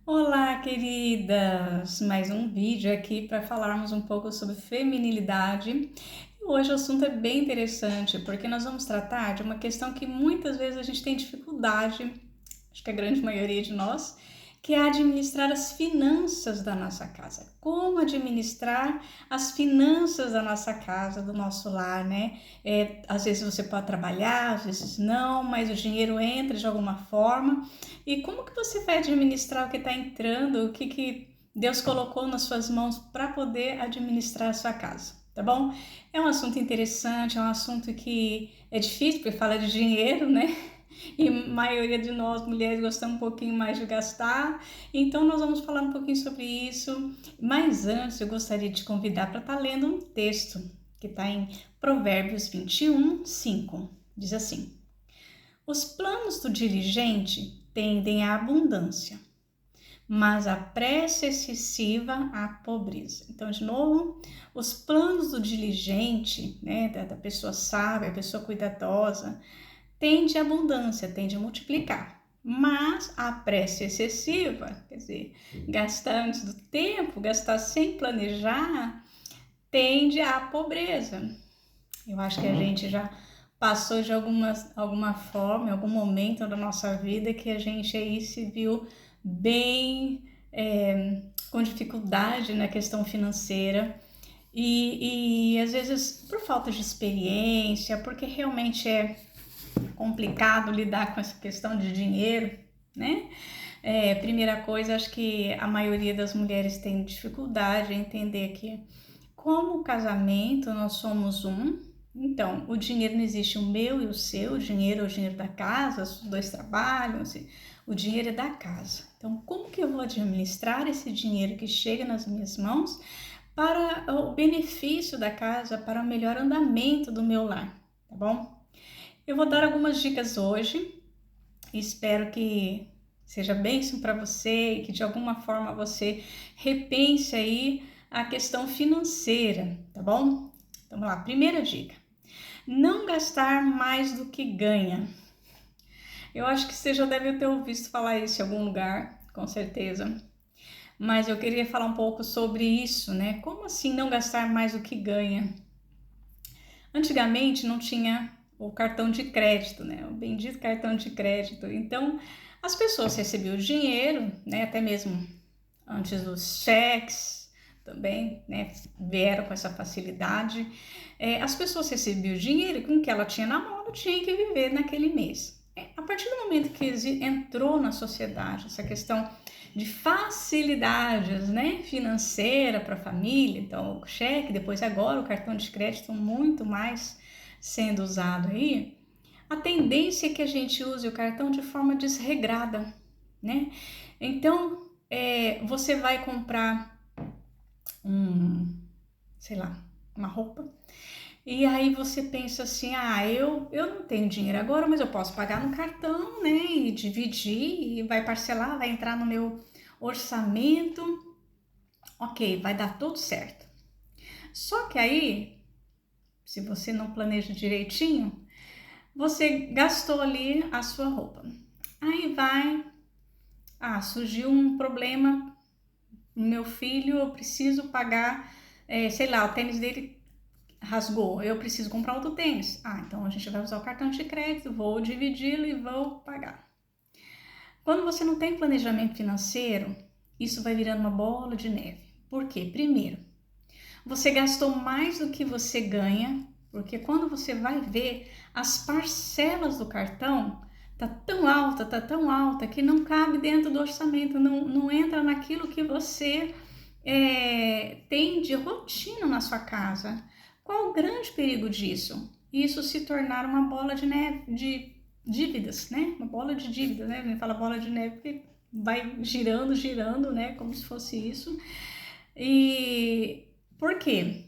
Olá, queridas! Mais um vídeo aqui para falarmos um pouco sobre feminilidade. E hoje o assunto é bem interessante, porque nós vamos tratar de uma questão que muitas vezes a gente tem dificuldade, acho que a grande maioria de nós, que é administrar as finanças da nossa casa. Como administrar as finanças da nossa casa, do nosso lar, né? Às vezes você pode trabalhar, às vezes não, mas o dinheiro entra de alguma forma. E como que você vai administrar o que está entrando, o que Deus colocou nas suas mãos para poder administrar a sua casa, tá bom? É um assunto interessante, é um assunto que é difícil, porque fala de dinheiro, né? E a maioria de nós, mulheres, gostamos um pouquinho mais de gastar. Então, nós vamos falar um pouquinho sobre isso. Mas antes, eu gostaria de te convidar para estar lendo um texto que está em Provérbios 21, 5. Diz assim: Os planos do diligente tendem à abundância, mas a pressa excessiva à pobreza. Então, de novo, os planos do diligente, né, da pessoa sábia, a pessoa cuidadosa, tende à abundância, tende a multiplicar. Mas a pressa excessiva, quer dizer, gastar antes do tempo, gastar sem planejar, tende à pobreza. Eu acho que a gente já passou de alguma forma, em algum momento da nossa vida, que a gente aí se viu bem com dificuldade na questão financeira. E às vezes por falta de experiência, porque realmente é complicado lidar com essa questão de dinheiro, né? Primeira coisa, acho que a maioria das mulheres tem dificuldade em entender que, como o casamento, nós somos um. Então, o dinheiro não existe o meu e o seu, o dinheiro é o dinheiro da casa, os dois trabalham, assim, o dinheiro é da casa. Então, como que eu vou administrar esse dinheiro que chega nas minhas mãos para o benefício da casa, para o melhor andamento do meu lar, tá bom? Eu vou dar algumas dicas hoje e espero que seja bênção para você e que de alguma forma você repense aí a questão financeira, tá bom? Então vamos lá, primeira dica: não gastar mais do que ganha. Eu acho que você já deve ter ouvido falar isso em algum lugar, com certeza. Mas eu queria falar um pouco sobre isso, né? Como assim não gastar mais do que ganha? Antigamente não tinha o cartão de crédito, né? O bendito cartão de crédito. Então, as pessoas recebiam o dinheiro, né? Até mesmo antes dos cheques também, né? Vieram com essa facilidade. As pessoas recebiam o dinheiro e com o que ela tinha na mão, ela tinha que viver naquele mês. A partir do momento que entrou na sociedade essa questão de facilidades, né, financeira para a família, então o cheque, depois agora o cartão de crédito muito mais sendo usado aí, a tendência é que a gente use o cartão de forma desregrada, né? Então, você vai comprar sei lá, uma roupa, e aí você pensa assim, eu não tenho dinheiro agora, mas eu posso pagar no cartão, né, e dividir, e vai parcelar, vai entrar no meu orçamento, ok, vai dar tudo certo. Só que aí, se você não planeja direitinho, você gastou ali a sua roupa. Aí surgiu um problema, meu filho, eu preciso pagar, sei lá, o tênis dele rasgou, eu preciso comprar outro tênis. Então a gente vai usar o cartão de crédito, vou dividi-lo e vou pagar. Quando você não tem planejamento financeiro, isso vai virando uma bola de neve. Por quê? Primeiro, você gastou mais do que você ganha, porque quando você vai ver, as parcelas do cartão tá tão alta que não cabe dentro do orçamento, não entra naquilo que você tem de rotina na sua casa. Qual o grande perigo disso? Isso se tornar uma bola de neve, de dívidas, né? Uma bola de dívidas, né? A gente fala bola de neve porque vai girando, girando, né? Como se fosse isso. E por quê?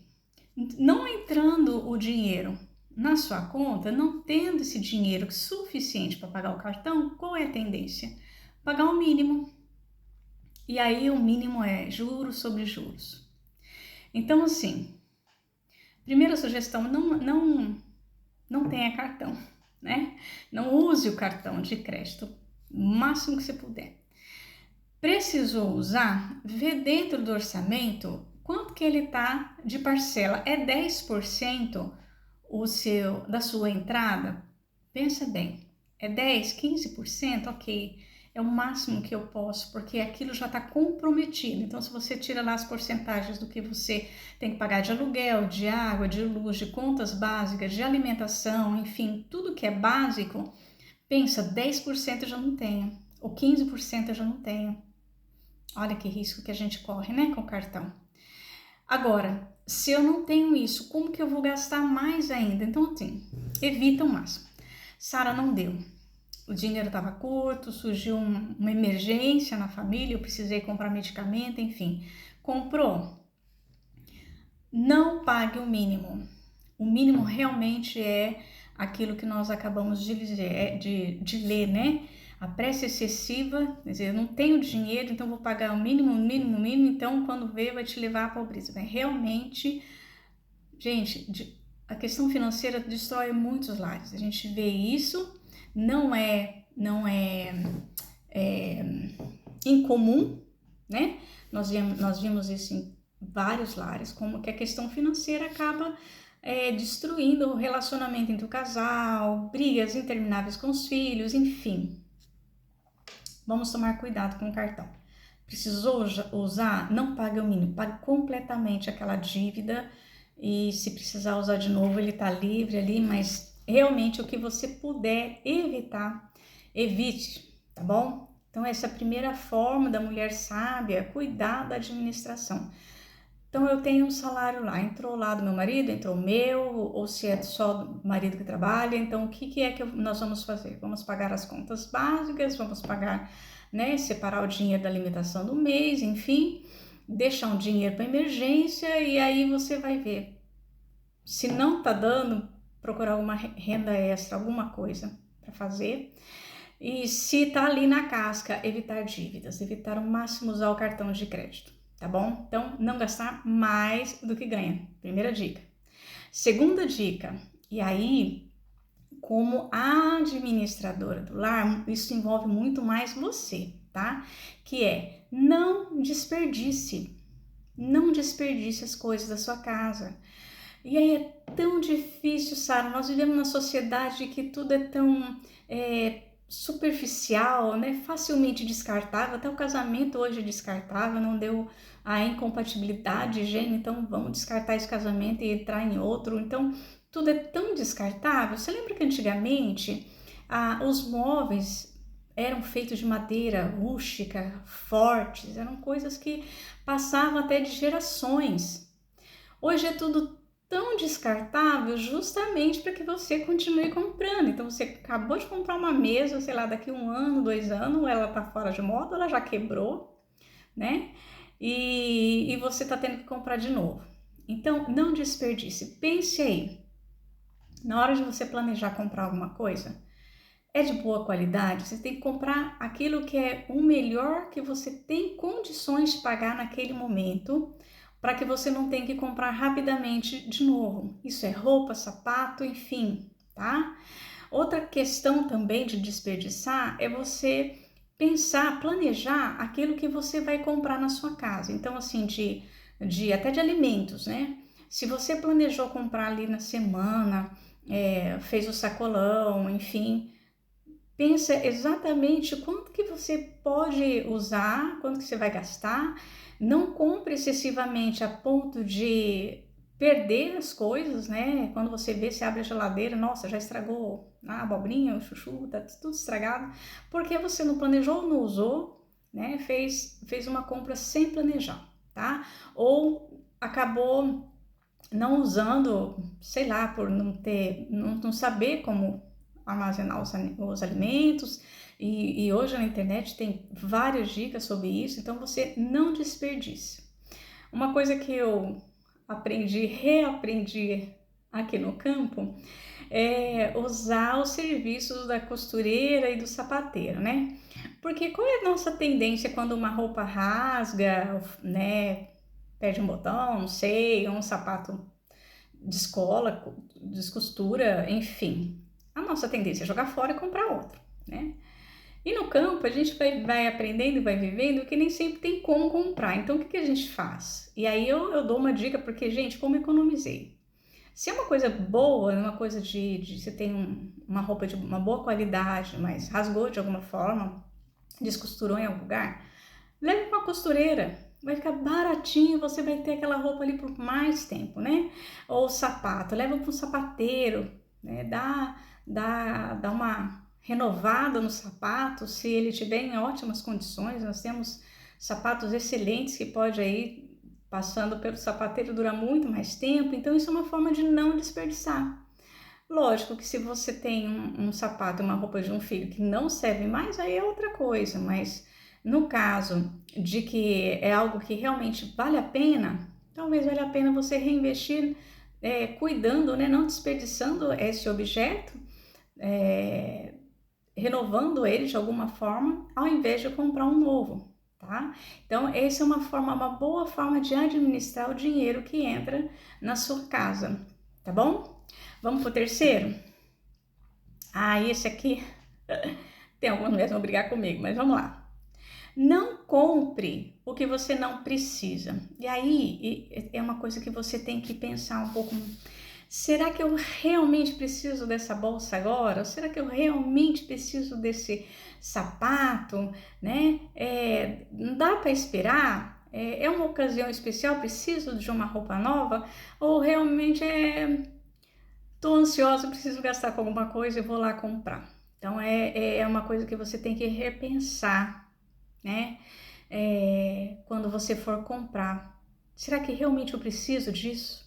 Não entrando o dinheiro na sua conta, não tendo esse dinheiro suficiente para pagar o cartão, qual é a tendência? Pagar o mínimo. E aí o mínimo é juros sobre juros. Então, assim, primeira sugestão, não tenha cartão, né? Não use o cartão de crédito o máximo que você puder. Precisou usar? Vê dentro do orçamento quanto que ele tá de parcela. É 10% da sua entrada? Pensa bem. É 10, 15%? Ok. É o máximo que eu posso, porque aquilo já está comprometido. Então, se você tira lá as porcentagens do que você tem que pagar de aluguel, de água, de luz, de contas básicas, de alimentação, enfim, tudo que é básico, pensa, 10% eu já não tenho, ou 15% eu já não tenho. Olha que risco que a gente corre, né, com o cartão. Agora, se eu não tenho isso, como que eu vou gastar mais ainda? Então, assim, evita o máximo. Sara, não deu. O dinheiro estava curto, surgiu uma emergência na família, eu precisei comprar medicamento, enfim. Comprou? Não pague o mínimo. O mínimo realmente é aquilo que nós acabamos de dizer, de ler, né? A pressa excessiva, quer dizer, eu não tenho dinheiro, então vou pagar o mínimo, então quando vê vai te levar à pobreza. Mas realmente, gente, a questão financeira destrói muitos lares. A gente vê isso, não é incomum, né? Nós vimos isso em vários lares, como que a questão financeira acaba destruindo o relacionamento entre o casal, brigas intermináveis com os filhos, enfim. Vamos tomar cuidado com o cartão. Precisou usar? Não pague o mínimo, pague completamente aquela dívida e se precisar usar de novo, ele está livre ali, mas realmente o que você puder evitar, evite, tá bom? Então essa é a primeira forma da mulher sábia, cuidar da administração. Então eu tenho um salário lá, entrou lá do meu marido, entrou o meu, ou se é só do marido que trabalha, então o que é que nós vamos fazer? Vamos pagar as contas básicas, vamos pagar, né, separar o dinheiro da alimentação do mês, enfim, deixar um dinheiro para emergência e aí você vai ver. Se não tá dando, procurar alguma renda extra, alguma coisa para fazer. E se tá ali na casca, evitar dívidas, evitar ao máximo usar o cartão de crédito, tá bom? Então, não gastar mais do que ganha. Primeira dica. Segunda dica, e aí, como administradora do lar, isso envolve muito mais você, tá? Que é não desperdice. Não desperdice as coisas da sua casa. E aí é tão difícil, Sara. Nós vivemos numa sociedade que tudo é tão superficial, né? Facilmente descartável. Até o casamento hoje é descartável, não deu a incompatibilidade de gênero, então vamos descartar esse casamento e entrar em outro. Então tudo é tão descartável. Você lembra que antigamente os móveis eram feitos de madeira rústica, fortes, eram coisas que passavam até de gerações. Hoje é tudo tão descartável justamente para que você continue comprando. Então você acabou de comprar uma mesa, sei lá, daqui 1 ano, 2 anos, ela tá fora de moda, ela já quebrou, né? E você tá tendo que comprar de novo. Então não desperdice, pense aí. Na hora de você planejar comprar alguma coisa, é de boa qualidade, você tem que comprar aquilo que é o melhor que você tem condições de pagar naquele momento, para que você não tenha que comprar rapidamente de novo. Isso é roupa, sapato, enfim, tá? Outra questão também de desperdiçar é você pensar, planejar aquilo que você vai comprar na sua casa. Então, assim, até de alimentos, né? Se você planejou comprar ali na semana, fez o sacolão, enfim, pensa exatamente quanto que você pode usar, quanto que você vai gastar. Não compre excessivamente a ponto de perder as coisas, né? Quando você vê, você abre a geladeira, nossa, já estragou a abobrinha, o chuchu, tá tudo estragado, porque você não planejou, não usou, né? Fez uma compra sem planejar, tá? Ou acabou não usando, sei lá, por não saber como armazenar os alimentos, e hoje na internet tem várias dicas sobre isso, então você não desperdice. Uma coisa que eu reaprendi aqui no campo é usar os serviços da costureira e do sapateiro, né? Porque qual é a nossa tendência quando uma roupa rasga, né? Perde um botão, não sei, um sapato descola, descostura, enfim. A nossa tendência é jogar fora e comprar outro, né? E no campo a gente vai aprendendo e vai vivendo que nem sempre tem como comprar. Então o que a gente faz? E aí eu dou uma dica porque, gente, como economizei? Se é uma coisa boa, uma coisa de você tem uma roupa de uma boa qualidade, mas rasgou de alguma forma, descosturou em algum lugar, leve para uma costureira. Vai ficar baratinho, você vai ter aquela roupa ali por mais tempo, né? Ou sapato, leva para um sapateiro, né? Dá uma renovada no sapato, se ele estiver em ótimas condições. Nós temos sapatos excelentes que pode aí, passando pelo sapateiro, durar muito mais tempo. Então isso é uma forma de não desperdiçar. Lógico que se você tem um sapato, uma roupa de um filho que não serve mais, aí é outra coisa, mas no caso de que é algo que realmente vale a pena, talvez valha a pena você reinvestir, cuidando, né, não desperdiçando esse objeto, é, renovando ele de alguma forma, ao invés de comprar um novo, tá? Então, essa é uma boa forma de administrar o dinheiro que entra na sua casa, tá bom? Vamos pro terceiro? Esse aqui, tem algumas mulheres que vão brigar comigo, mas vamos lá. Não compre o que você não precisa. E aí é uma coisa que você tem que pensar um pouco. Será que eu realmente preciso dessa bolsa agora? Ou será que eu realmente preciso desse sapato, né? Não dá para esperar? É uma ocasião especial? Preciso de uma roupa nova? Ou realmente tô ansiosa, preciso gastar com alguma coisa e vou lá comprar? Então é uma coisa que você tem que repensar, né? Quando você for comprar. Será que realmente eu preciso disso?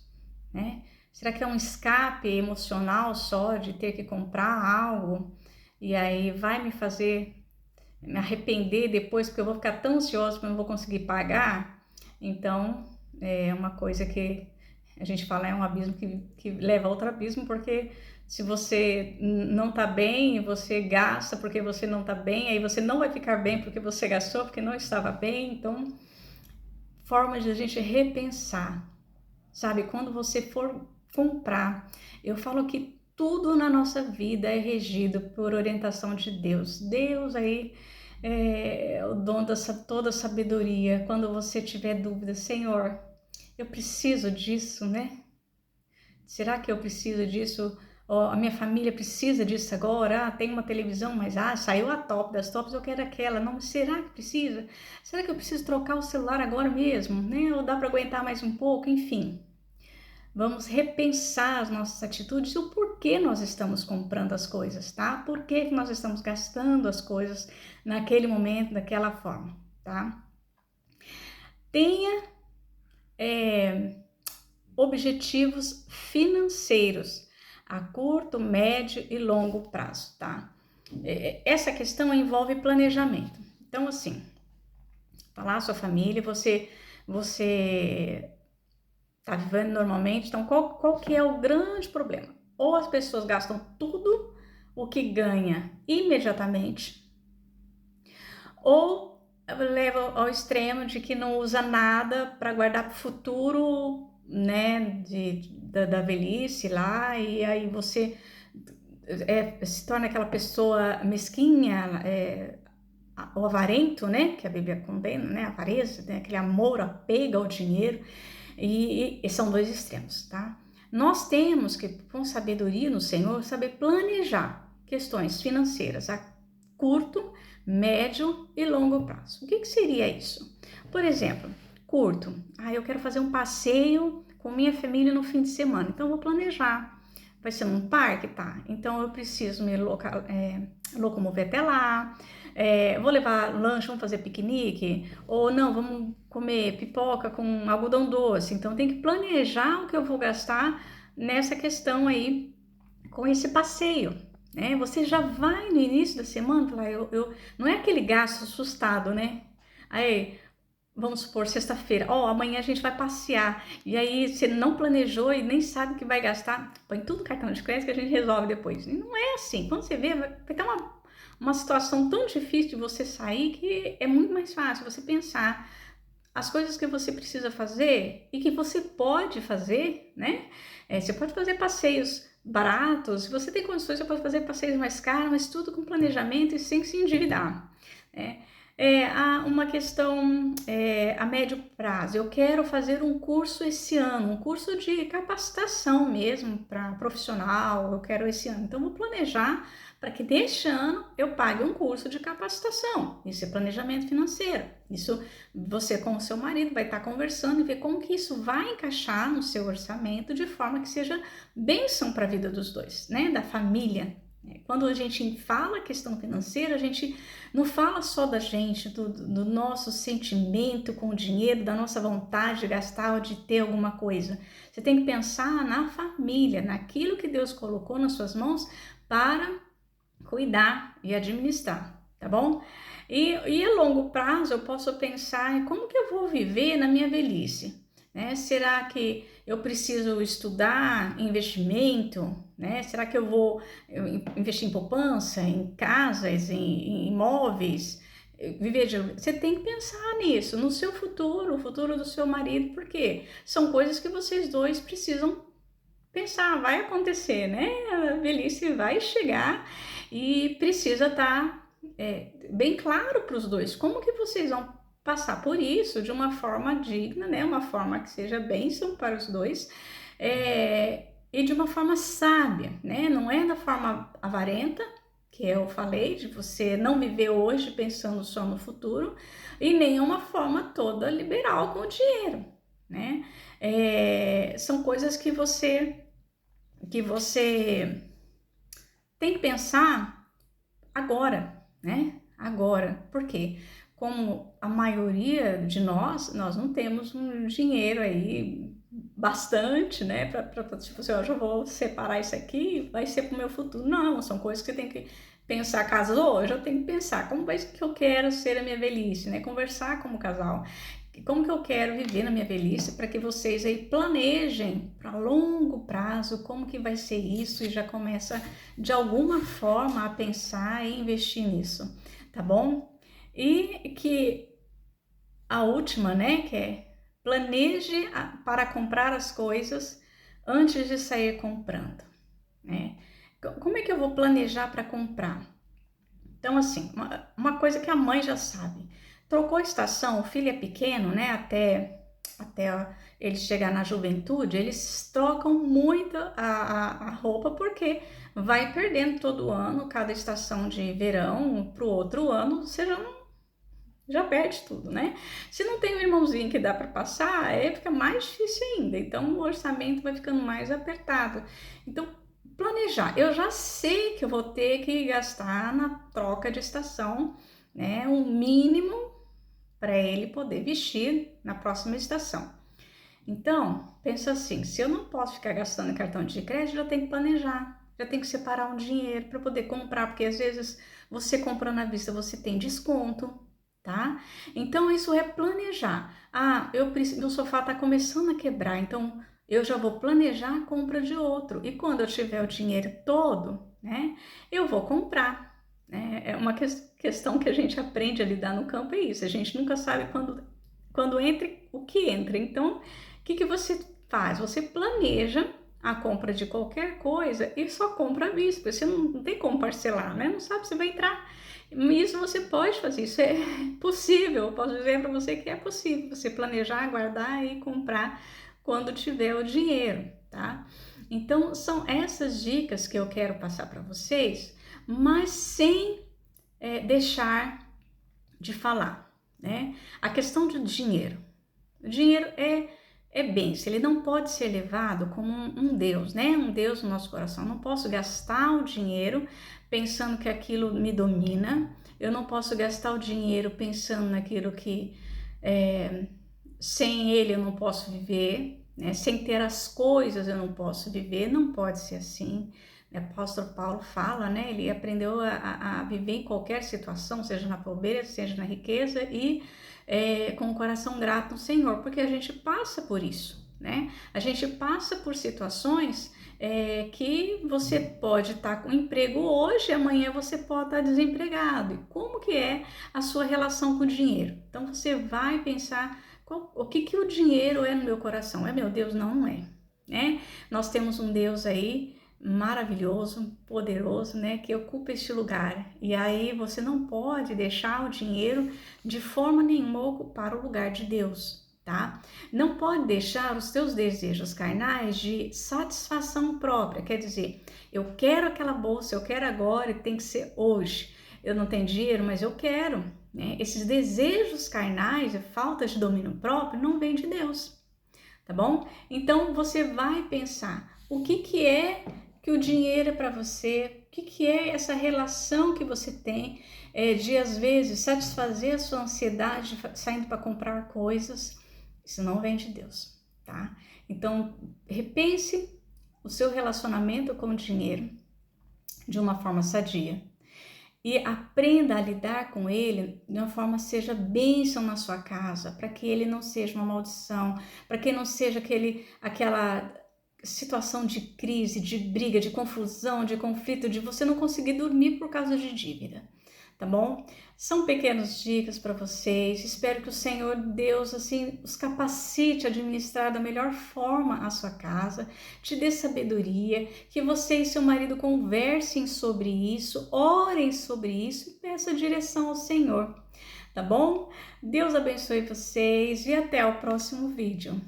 Né? Será que é um escape emocional só de ter que comprar algo e aí vai me fazer me arrepender depois porque eu vou ficar tão ansiosa que eu não vou conseguir pagar? Então é uma coisa que a gente fala, é um abismo que leva a outro abismo, porque se você não tá bem, você gasta porque você não tá bem, aí você não vai ficar bem porque você gastou porque não estava bem. Então, formas de a gente repensar, sabe? Quando você for comprar, eu falo que tudo na nossa vida é regido por orientação de Deus. Deus aí é o dono dessa toda sabedoria. Quando você tiver dúvida, Senhor, eu preciso disso, né? Será que eu preciso disso? A minha família precisa disso agora? Tem uma televisão, mas saiu a top das tops, eu quero aquela. Não, será que precisa? Será que eu preciso trocar o celular agora mesmo, né? Ou dá para aguentar mais um pouco? Enfim, vamos repensar as nossas atitudes e o porquê nós estamos comprando as coisas, tá? Por que nós estamos gastando as coisas naquele momento, daquela forma, tá? Tenha objetivos financeiros a curto, médio e longo prazo, tá? Essa questão envolve planejamento. Então, assim, falar a sua família, você tá vivendo normalmente, então qual que é o grande problema? Ou as pessoas gastam tudo o que ganha imediatamente, ou leva ao extremo de que não usa nada para guardar para o futuro, né, da velhice lá, e aí você se torna aquela pessoa mesquinha, o avarento, né, que a Bíblia condena, né, a avareza, né, aquele amor, apego ao dinheiro, e são dois extremos, tá? Nós temos que, com sabedoria no Senhor, saber planejar questões financeiras a curto, médio e longo prazo. O que seria isso? Por exemplo, curto, eu quero fazer um passeio com minha família no fim de semana, então eu vou planejar. Vai ser num parque? Tá, então eu preciso me locomover até lá, vou levar lanche, vamos fazer piquenique, ou não, vamos comer pipoca com algodão doce. Então tem que planejar o que eu vou gastar nessa questão aí, com esse passeio, né? Você já vai no início da semana falar, não é aquele gasto assustado, né? Aí, vamos supor, sexta-feira, amanhã a gente vai passear, e aí você não planejou e nem sabe o que vai gastar, põe tudo no cartão de crédito que a gente resolve depois. E não é assim, quando você vê, vai ter uma situação tão difícil de você sair que é muito mais fácil você pensar as coisas que você precisa fazer e que você pode fazer, né? Você pode fazer passeios baratos. Se você tem condições, você pode fazer passeios mais caros, mas tudo com planejamento e sem se endividar, né? Há uma questão a médio prazo. Eu quero fazer um curso esse ano, um curso de capacitação mesmo para profissional. Eu quero esse ano, então vou planejar para que neste ano eu pague um curso de capacitação. Isso é planejamento financeiro. Isso você com o seu marido vai estar conversando e ver como que isso vai encaixar no seu orçamento de forma que seja bênção para a vida dos dois, né? Da família. Quando a gente fala questão financeira, a gente não fala só da gente, do nosso sentimento com o dinheiro, da nossa vontade de gastar ou de ter alguma coisa. Você tem que pensar na família, naquilo que Deus colocou nas suas mãos para cuidar e administrar, tá bom? E a longo prazo eu posso pensar em como que eu vou viver na minha velhice, né? Será que eu preciso estudar investimento, né? Será que eu vou investir em poupança, em casas, em imóveis? Você tem que pensar nisso, no seu futuro, o futuro do seu marido, porque são coisas que vocês dois precisam pensar, vai acontecer, né? A velhice vai chegar e precisa estar bem claro para os dois como que vocês vão passar por isso de uma forma digna, né? Uma forma que seja bênção para os dois e de uma forma sábia, né? Não é da forma avarenta, que eu falei, de você não viver hoje pensando só no futuro, e nem uma forma toda liberal com o dinheiro, né? São coisas que você tem que pensar agora, né? Agora, por quê? Como a maioria de nós não temos um dinheiro aí bastante, né? Tipo assim, eu já vou separar isso aqui, vai ser para o meu futuro. Não, são coisas que você tem que pensar. Caso hoje, eu tenho que pensar como vai que eu quero ser a minha velhice, né? Conversar como casal. Como que eu quero viver na minha velhice para que vocês aí planejem para longo prazo como que vai ser isso e já começa de alguma forma a pensar e investir nisso, tá bom? E que a última, né, que é planeje para comprar as coisas antes de sair comprando, né? Como é que eu vou planejar para comprar? Então, assim, uma coisa que a mãe já sabe. Trocou a estação, o filho é pequeno, né? Até ele chegar na juventude, eles trocam muito a roupa porque vai perdendo todo ano, cada estação de verão para o outro ano, você já perde tudo, né? Se não tem um irmãozinho que dá para passar, fica mais difícil ainda. Então, o orçamento vai ficando mais apertado. Então, planejar. Eu já sei que eu vou ter que gastar na troca de estação, né? O mínimo para ele poder vestir na próxima estação. Então, pensa assim, se eu não posso ficar gastando em cartão de crédito, eu tenho que planejar. Já tenho que separar um dinheiro para poder comprar, porque às vezes você comprando à vista, você tem desconto, tá? Então, isso é planejar. Meu sofá está começando a quebrar, então eu já vou planejar a compra de outro. E quando eu tiver o dinheiro todo, né, eu vou comprar. Né? É uma questão que a gente aprende a lidar no campo, é isso. A gente nunca sabe quando entra o que entra. Então, o que você faz? Você planeja a compra de qualquer coisa e só compra à vista, porque você não tem como parcelar, né? Não sabe se vai entrar. Isso você pode fazer, isso é possível. Eu posso dizer para você que é possível você planejar, guardar e comprar quando tiver o dinheiro, tá? Então, são essas dicas que eu quero passar para vocês, mas sem deixar de falar, né? A questão do dinheiro. O dinheiro é bênção, ele não pode ser levado como um Deus, né? Um Deus no nosso coração. Eu não posso gastar o dinheiro pensando que aquilo me domina. Eu não posso gastar o dinheiro pensando naquilo que sem ele eu não posso viver, né? Sem ter as coisas eu não posso viver. Não pode ser assim. O apóstolo Paulo fala, né? Ele aprendeu a viver em qualquer situação, seja na pobreza, seja na riqueza e com o coração grato no Senhor, porque a gente passa por isso, né? A gente passa por situações que você pode estar com emprego hoje, amanhã você pode estar desempregado. E como que é a sua relação com o dinheiro? Então você vai pensar o que o dinheiro é no meu coração? É meu Deus? Não, não é, né? Nós temos um Deus aí maravilhoso, poderoso, né, que ocupa este lugar. E aí você não pode deixar o dinheiro de forma nenhuma ocupar o lugar de Deus, tá? Não pode deixar os teus desejos carnais de satisfação própria, quer dizer, eu quero aquela bolsa, eu quero agora e tem que ser hoje. Eu não tenho dinheiro, mas eu quero, né? Esses desejos carnais, a falta de domínio próprio, não vem de Deus, tá bom? Então você vai pensar o que é que o dinheiro é para você, o que é essa relação que você tem de às vezes satisfazer a sua ansiedade saindo para comprar coisas. Isso não vem de Deus, tá? Então repense o seu relacionamento com o dinheiro de uma forma sadia e aprenda a lidar com ele de uma forma que seja bênção na sua casa, para que ele não seja uma maldição, para que não seja aquela situação de crise, de briga, de confusão, de conflito, de você não conseguir dormir por causa de dívida, tá bom? São pequenas dicas para vocês. Espero que o Senhor Deus assim os capacite a administrar da melhor forma a sua casa, te dê sabedoria, que você e seu marido conversem sobre isso, orem sobre isso e peçam direção ao Senhor, tá bom? Deus abençoe vocês e até o próximo vídeo.